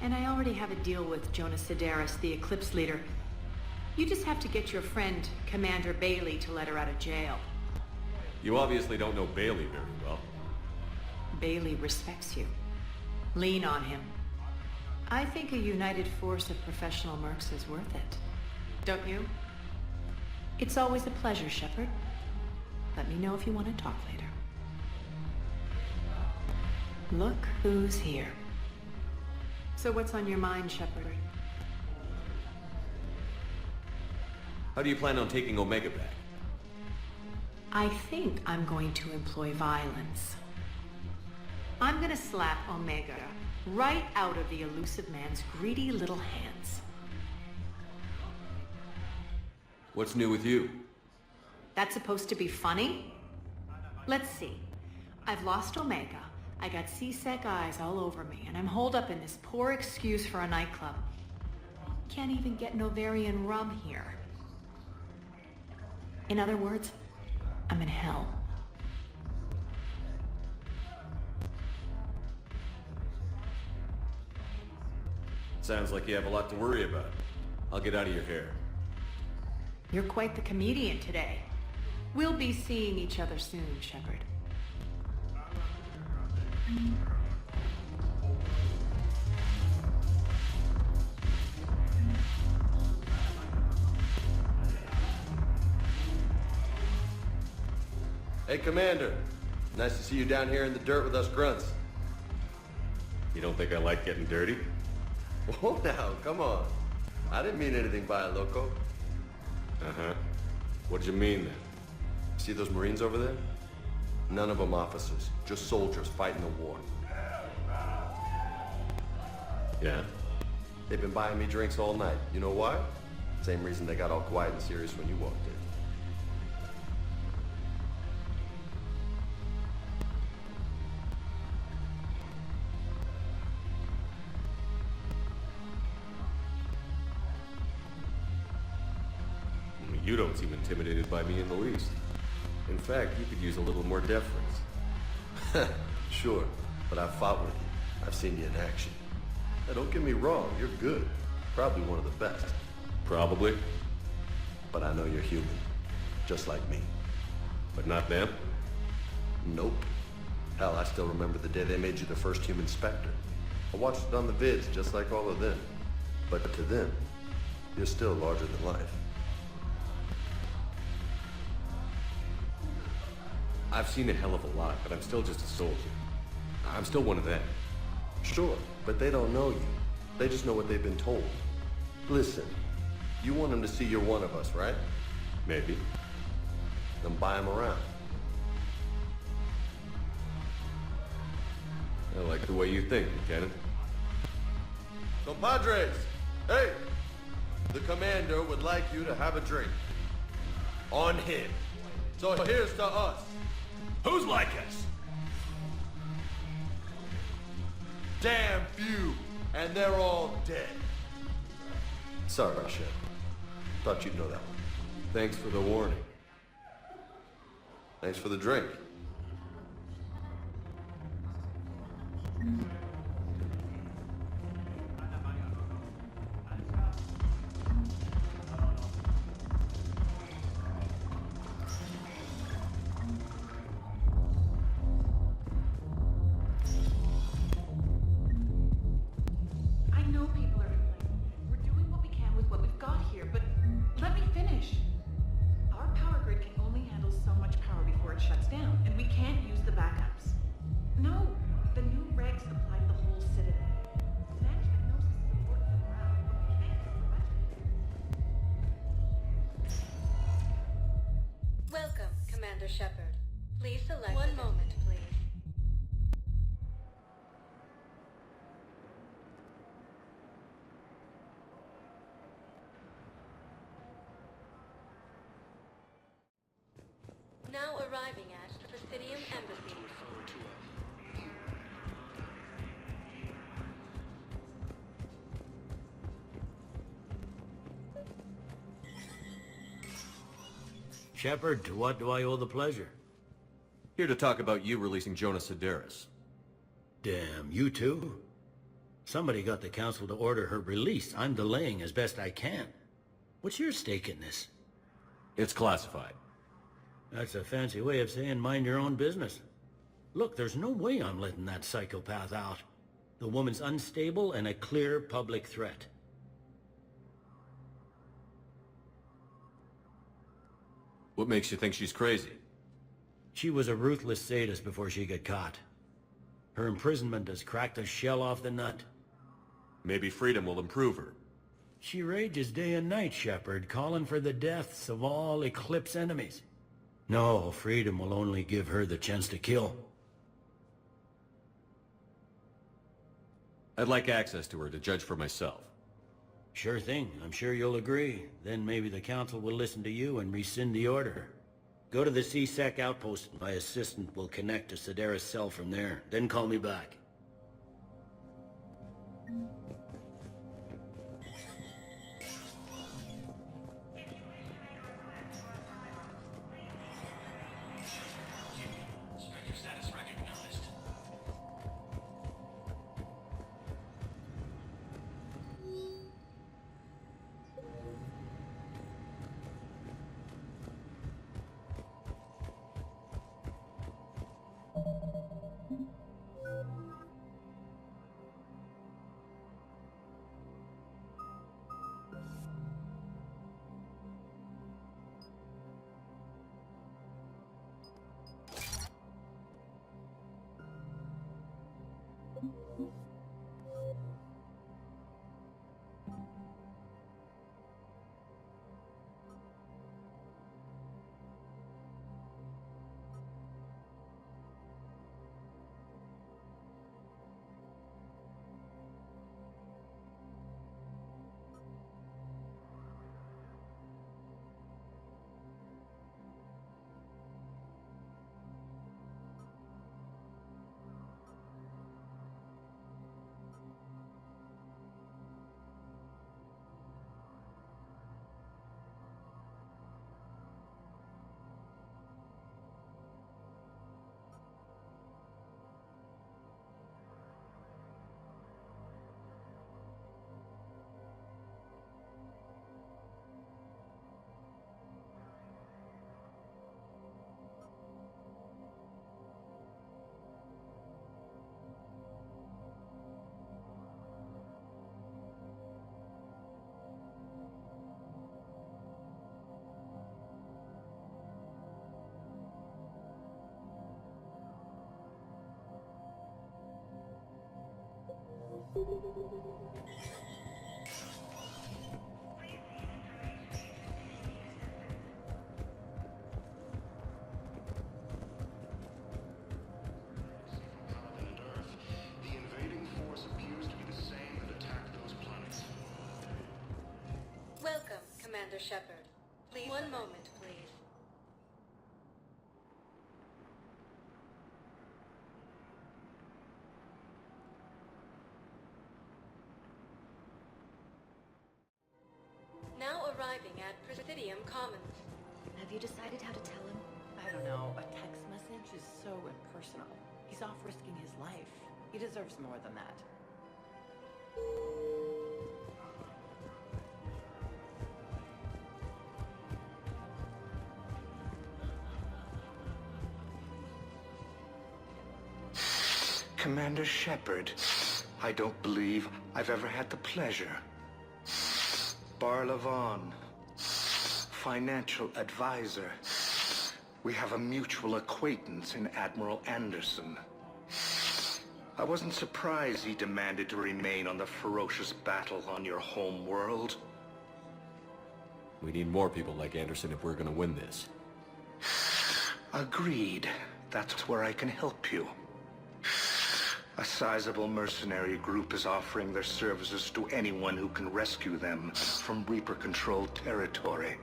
And I already have a deal with Jonas Sidaris, the Eclipse leader. You just have to get your friend, Commander Bailey, to let her out of jail. You obviously don't know Bailey very well. Bailey respects you. Lean on him. I think a united force of professional mercs is worth it. Don't you? It's always a pleasure, Shepard. Let me know if you want to talk later. Look who's here. So what's on your mind, Shepard? How do you plan on taking Omega back? I think I'm going to employ violence. I'm gonna slap Omega right out of the elusive man's greedy little hands. What's new with you? That's supposed to be funny? Let's see. I've lost Omega. I got CSEC eyes all over me, and I'm holed up in this poor excuse for a nightclub. Can't even get Novarian rum here. In other words, I'm in hell. Sounds like you have a lot to worry about. I'll get out of your hair. You're quite the comedian today. We'll be seeing each other soon, Shepard. Hey, Commander. Nice to see you down here in the dirt with us grunts. You don't think I like getting dirty? Whoa now, come on. I didn't mean anything by it, loco. Uh-huh. What did you mean then? See those Marines over there? None of them officers, just soldiers fighting the war. Yeah? They've been buying me drinks all night. You know why? Same reason they got all quiet and serious when you walked in. You don't seem intimidated by me in the least. In fact, you could use a little more deference. Sure, but I've fought with you. I've seen you in action. Now, don't get me wrong, you're good. Probably one of the best. Probably. But I know you're human. Just like me. But not them? Nope. Hell, I still remember the day they made you the first human Spectre. I watched it on the vids, just like all of them. But to them, you're still larger than life. I've seen a hell of a lot, but I'm still just a soldier. I'm still one of them. Sure, but they don't know you. They just know what they've been told. Listen, you want them to see you're one of us, right? Maybe. Then buy them around. I like the way you think, Lieutenant. Compadres! Hey! The commander would like you to have a drink. On him. So here's to us. Who's like us? Damn few, and they're all dead. Sorry, Shep. Thought you'd know that one. Thanks for the warning. Thanks for the drink. I know people are complaining. We're doing what we can with what we've got here, but let me finish. Our power grid can only handle so much power before it shuts down, and we can't use the backups. No, the new regs apply to the whole Citadel. Management knows this is important for morale, but we can't prevent it. Welcome, Commander Shepard. Please select one moment, please. Now arriving at the Presidium Embassy. Shepard, to what do I owe the pleasure? Here to talk about you releasing Jonas Sedaris. Damn, you too? Somebody got the council to order her release. I'm delaying as best I can. What's your stake in this? It's classified. That's a fancy way of saying mind your own business. Look, there's no way I'm letting that psychopath out. The woman's unstable and a clear public threat. What makes you think she's crazy? She was a ruthless sadist before she got caught. Her imprisonment has cracked the shell off the nut. Maybe freedom will improve her. She rages day and night, Shepard, calling for the deaths of all Eclipse enemies. No, freedom will only give her the chance to kill. I'd like access to her to judge for myself. Sure thing. I'm sure you'll agree. Then maybe the council will listen to you and rescind the order. Go to the C-Sec outpost. My assistant will connect to Sedaris' cell from there. Then call me back. Welcome, Commander Shepard. Please, one moment, please. Now arriving at Presidium Commons. Have you decided how to tell him? I don't know. A text message is so impersonal. He's off risking his life. He deserves more than that. Commander Shepard, I don't believe I've ever had the pleasure. Barlavon, financial advisor. We have a mutual acquaintance in Admiral Anderson. I wasn't surprised he demanded to remain on the ferocious battle on your home world. We need more people like Anderson if we're gonna win this. Agreed. That's where I can help you. A sizable mercenary group is offering their services to anyone who can rescue them from Reaper-controlled territory.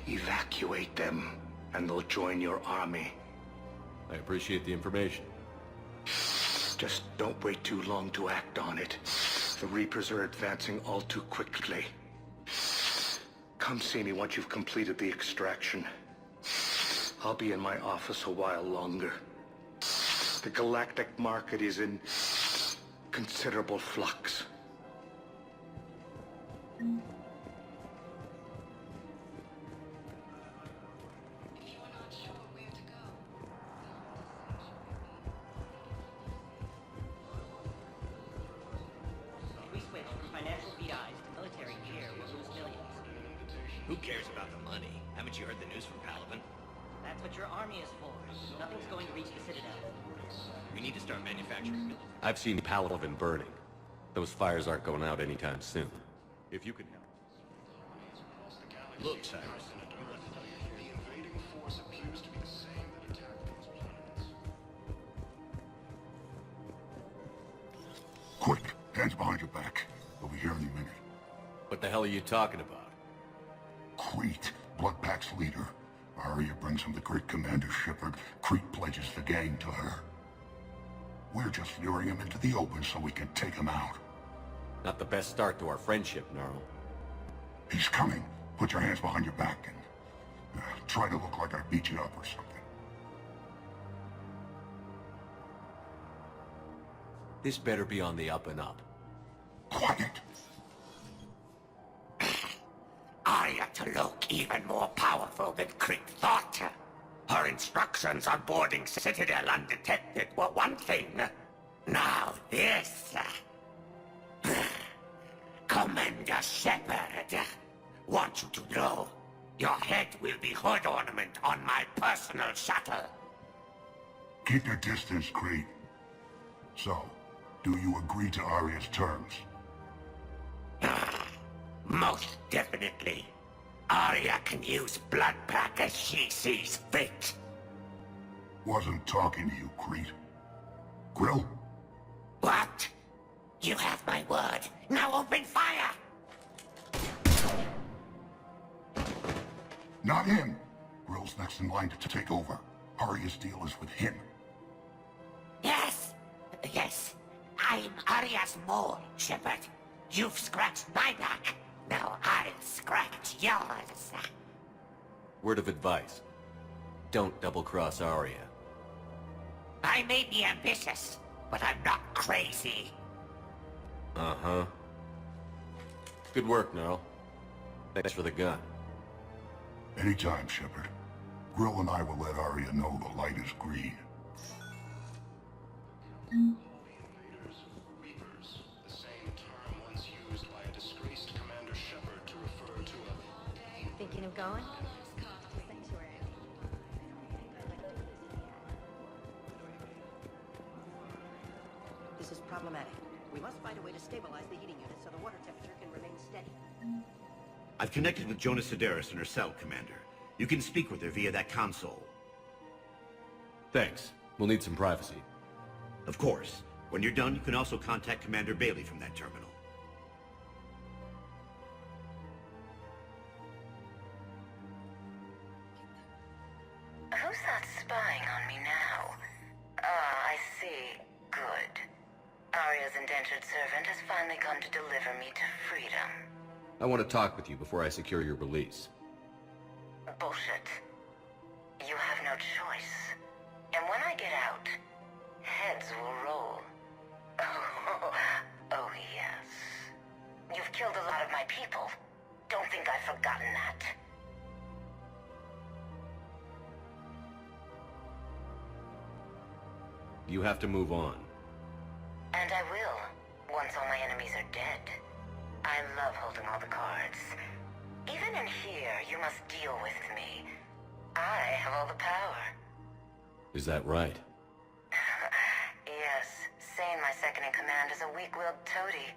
Evacuate them, and they'll join your army. I appreciate the information. Just don't wait too long to act on it. The Reapers are advancing all too quickly. Come see me once you've completed the extraction. I'll be in my office a while longer. The galactic market is in considerable flux. We switch from financial VIs to military gear, we'll lose millions. Who cares about the money? Haven't you heard the news from Palaven? That's what your army is for. Nothing's going to reach the Citadel. We need to start manufacturing. I've seen Palaven burning. Those fires aren't going out anytime soon. If you can help. Look, Cyrus. Quick, hands behind your back. We'll be here any minute. What the hell are you talking about? Crete, Blood Pack's leader. Arya brings him the great Commander Shepard. Crete pledges the gang to her. We're just luring him into the open so we can take him out. Not the best start to our friendship, Gnarl. He's coming. Put your hands behind your back and try to look like I beat you up or something. This better be on the up and up. Quiet! Arya to look even more powerful than Crete thought. Her instructions on boarding Citadel undetected were one thing. Now this. Commander Shepard, want you to know, your head will be hood ornament on my personal shuttle. Keep your distance, Crete. So, do you agree to Arya's terms? Most definitely. Arya can use Blood Pack as she sees fit. Wasn't talking to you, Crete. Grill? What? You have my word. Now open fire! Not him. Grill's next in line to take over. Arya's deal is with him. Yes. Yes. I'm Arya's mole, Shepard. You've scratched my back. Now I'll scratch yours. Word of advice. Don't double-cross Arya. I may be ambitious, but I'm not crazy. Uh-huh. Good work, Gnarl. Thanks for the gun. Anytime, Shepard. Grill and I will let Arya know the light is green. Thinking of going? This is problematic. We must find a way to stabilize the heating unit so the water temperature can remain steady. I've connected with Jonas Sedaris in her cell, Commander. You can speak with her via that console. Thanks. We'll need some privacy. Of course. When you're done, you can also contact Commander Bailey from that terminal. Who's that spying on me now? Ah, I see. Good. Arya's indentured servant has finally come to deliver me to freedom. I want to talk with you before I secure your release. Bullshit. You have no choice. And when I get out, heads will roll. Oh yes. You've killed a lot of my people. Don't think I've forgotten that. You have to move on. And I will, once all my enemies are dead. I love holding all the cards. Even in here, you must deal with me. I have all the power. Is that right? Yes, Sane, my second-in-command, is a weak-willed toady.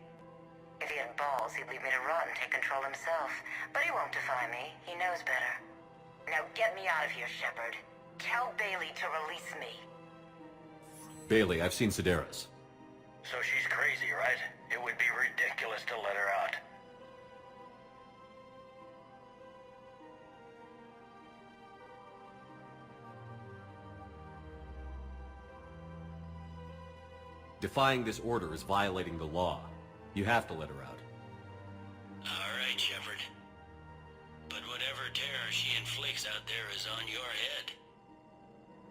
If he had balls, he'd leave me to rot and take control himself. But he won't defy me. He knows better. Now get me out of here, Shepard. Tell Bailey to release me. Bailey, I've seen Sedaris. So she's crazy, right? It would be ridiculous to let her out. Defying this order is violating the law. You have to let her out. All right, Shepard. But whatever terror she inflicts out there is on your head.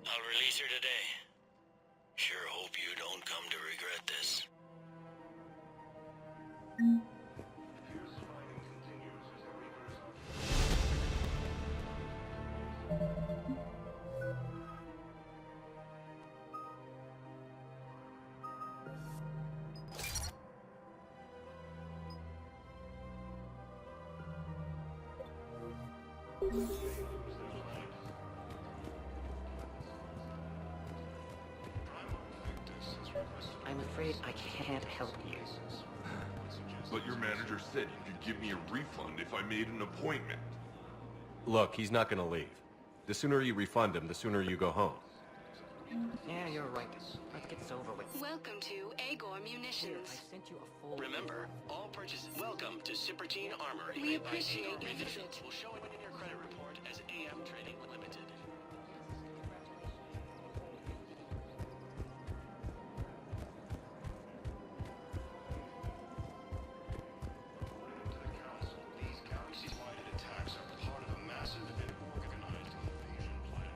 I'll release her today. Sure hope you don't come to regret this. I'm afraid I can't help you. But your manager said you could give me a refund if I made an appointment. Look, he's not gonna leave. The sooner you refund him, the sooner you go home. Yeah, you're right. Let's get this over with. Welcome to Agor Munitions. I sent you a full... Remember, all purchases... Welcome to Cypertine Armory. We appreciate your Revision visit. will show it in your credit report as AM Trading Limited. These galaxy-wide attacks are part of a massive and organized invasion plan.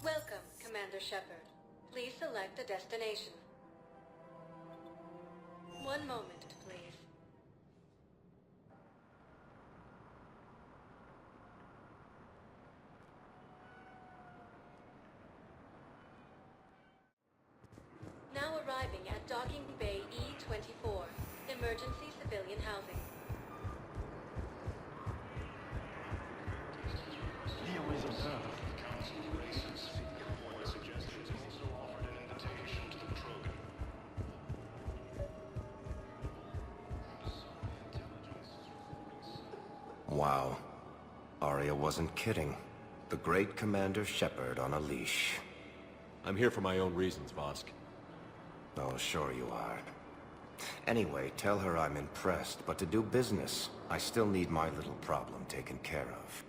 Welcome, Commander Shepard. Please select a destination. One moment, please. Now arriving at Docking Bay E-24, emergency civilian housing. Leo is observed. The Council races. Your suggestions also offered an invitation to the Krogan. Wow. Arya wasn't kidding. The great Commander Shepard on a leash. I'm here for my own reasons, Vosk. Oh, sure you are. Anyway, tell her I'm impressed, but to do business, I still need my little problem taken care of.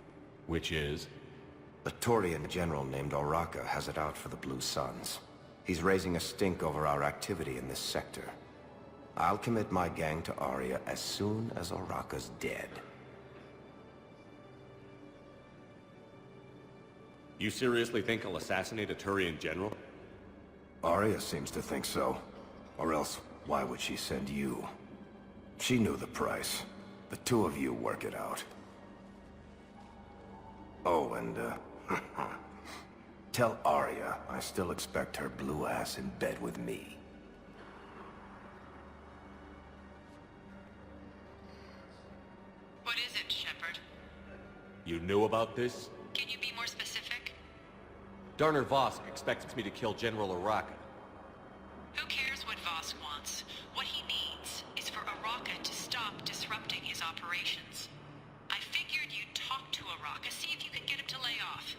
Which is? A Taurian general named Oraka has it out for the Blue Suns. He's raising a stink over our activity in this sector. I'll commit my gang to Arya as soon as Oraka's dead. You seriously think I'll assassinate a Turian general? Arya seems to think so. Or else, why would she send you? She knew the price. The two of you work it out. Oh, and, tell Arya I still expect her blue ass in bed with me. What is it, You knew about this? Can you be more specific? Darner Vosk expects me to kill General Araka. Who cares what Vosk wants? What he needs is for Araka to stop disrupting his operations. I figured you'd talk to Araka, see if you can get him to lay off.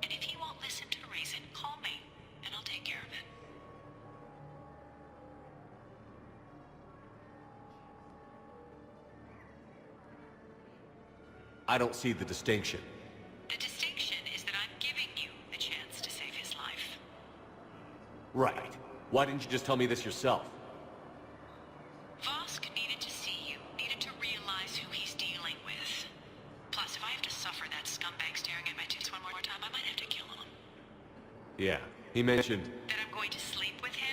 And if he won't listen to reason, call me, and I'll take care of it. I don't see the distinction. The distinction is that I'm giving you the chance to save his life. Right. Why didn't you just tell me this yourself? Vosk needed to see you, needed to realize who he's dealing with. Plus, if I have to suffer that scumbag staring at my tits one more time, I might have to kill him. Yeah, he mentioned... That I'm going to sleep with him?